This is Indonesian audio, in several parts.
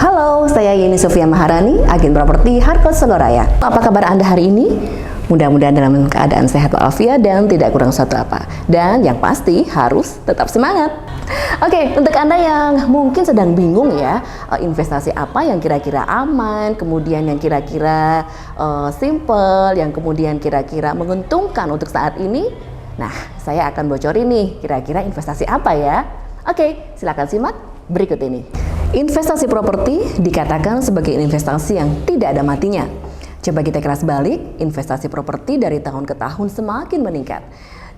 Halo, saya Yeni Sofia Maharani, agen properti Harcourt Soloraya. Apa kabar Anda hari ini? Mudah-mudahan dalam keadaan sehat walafiat dan tidak kurang suatu apa. Dan yang pasti harus tetap semangat. Oke, untuk Anda yang mungkin sedang bingung ya, investasi apa yang kira-kira aman, kemudian yang kira-kira simple, yang kemudian kira-kira menguntungkan untuk saat ini. Nah, saya akan bocorin nih, kira-kira investasi apa ya? Oke, silakan simak berikut ini. Investasi properti dikatakan sebagai investasi yang tidak ada matinya. Coba kita keras balik, investasi properti dari tahun ke tahun semakin meningkat.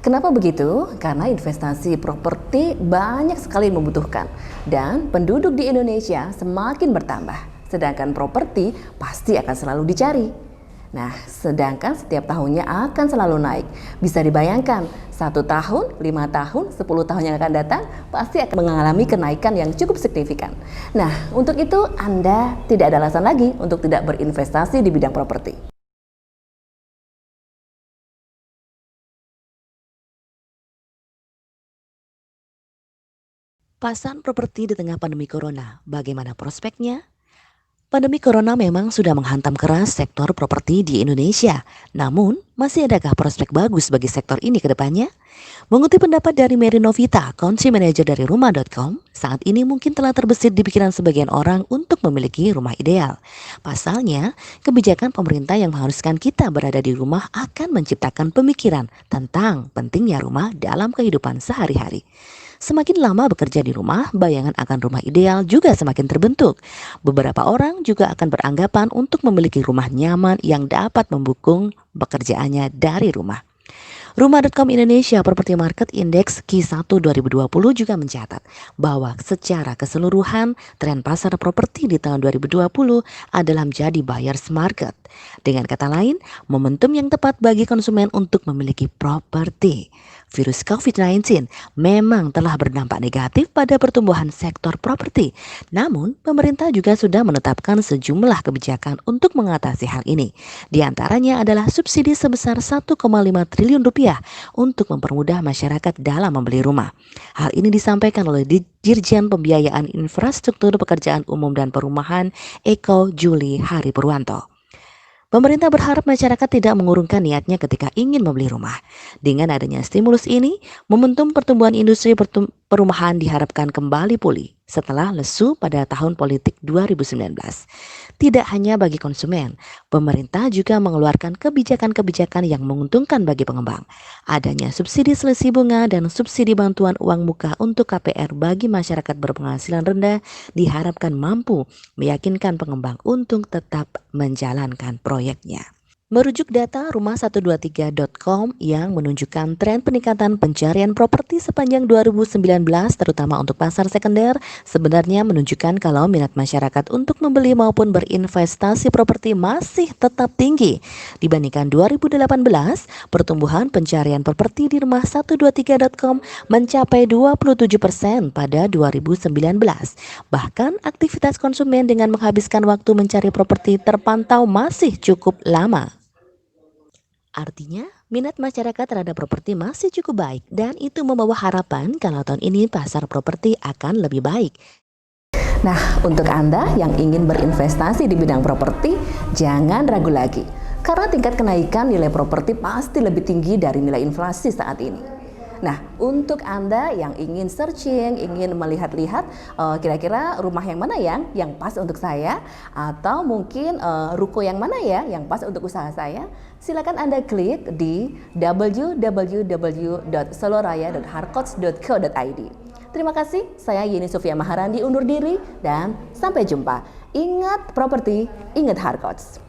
Kenapa begitu? Karena investasi properti banyak sekali membutuhkan dan penduduk di Indonesia semakin bertambah. Sedangkan properti pasti akan selalu dicari. Nah, sedangkan setiap tahunnya akan selalu naik. Bisa dibayangkan, 1 tahun, 5 tahun, 10 tahun yang akan datang pasti akan mengalami kenaikan yang cukup signifikan. Nah, untuk itu Anda tidak ada alasan lagi untuk tidak berinvestasi di bidang properti. Pasar properti di tengah pandemi corona, bagaimana prospeknya? Pandemi corona memang sudah menghantam keras sektor properti di Indonesia. Namun, masih adakah prospek bagus bagi sektor ini ke depannya? Mengutip pendapat dari Mary Novita, Country Manager dari Rumah.com, saat ini mungkin telah terbesit di pikiran sebagian orang untuk memiliki rumah ideal. Pasalnya, kebijakan pemerintah yang mengharuskan kita berada di rumah akan menciptakan pemikiran tentang pentingnya rumah dalam kehidupan sehari-hari. Semakin lama bekerja di rumah, bayangan akan rumah ideal juga semakin terbentuk. Beberapa orang juga akan beranggapan untuk memiliki rumah nyaman yang dapat membukung pekerjaannya dari rumah. Rumah.com Indonesia Property Market Index Q1 2020 juga mencatat bahwa secara keseluruhan tren pasar properti di tahun 2020 adalah menjadi buyer's market. Dengan kata lain, momentum yang tepat bagi konsumen untuk memiliki properti. Virus COVID-19 memang telah berdampak negatif pada pertumbuhan sektor properti. Namun, pemerintah juga sudah menetapkan sejumlah kebijakan untuk mengatasi hal ini. Di antaranya adalah subsidi sebesar 1,5 triliun rupiah untuk mempermudah masyarakat dalam membeli rumah. Hal ini disampaikan oleh Dirjen Pembiayaan Infrastruktur Pekerjaan Umum dan Perumahan Eko Juli Hari Purwanto. Pemerintah berharap masyarakat tidak mengurungkan niatnya ketika ingin membeli rumah. Dengan adanya stimulus ini, momentum pertumbuhan industri perumahan diharapkan kembali pulih setelah lesu pada tahun politik 2019. Tidak hanya bagi konsumen, pemerintah juga mengeluarkan kebijakan-kebijakan yang menguntungkan bagi pengembang. Adanya subsidi selisih bunga dan subsidi bantuan uang muka untuk KPR bagi masyarakat berpenghasilan rendah diharapkan mampu meyakinkan pengembang untuk tetap menjalankan proyeknya. Merujuk data rumah123.com yang menunjukkan tren peningkatan pencarian properti sepanjang 2019 terutama untuk pasar sekunder sebenarnya menunjukkan kalau minat masyarakat untuk membeli maupun berinvestasi properti masih tetap tinggi. Dibandingkan 2018, pertumbuhan pencarian properti di rumah123.com mencapai 27% pada 2019. Bahkan aktivitas konsumen dengan menghabiskan waktu mencari properti terpantau masih cukup lama. Artinya, minat masyarakat terhadap properti masih cukup baik dan itu membawa harapan kalau tahun ini pasar properti akan lebih baik. Nah, untuk Anda yang ingin berinvestasi di bidang properti, jangan ragu lagi. Karena tingkat kenaikan nilai properti pasti lebih tinggi dari nilai inflasi saat ini. Nah, untuk Anda yang ingin searching, ingin melihat-lihat kira-kira rumah yang mana yang pas untuk saya, atau mungkin ruko yang mana ya yang pas untuk usaha saya, silakan Anda klik di www.soloraya.harcourts.co.id. Terima kasih, saya Yeni Sofia Maharani undur diri dan sampai jumpa. Ingat properti, ingat Harcourts.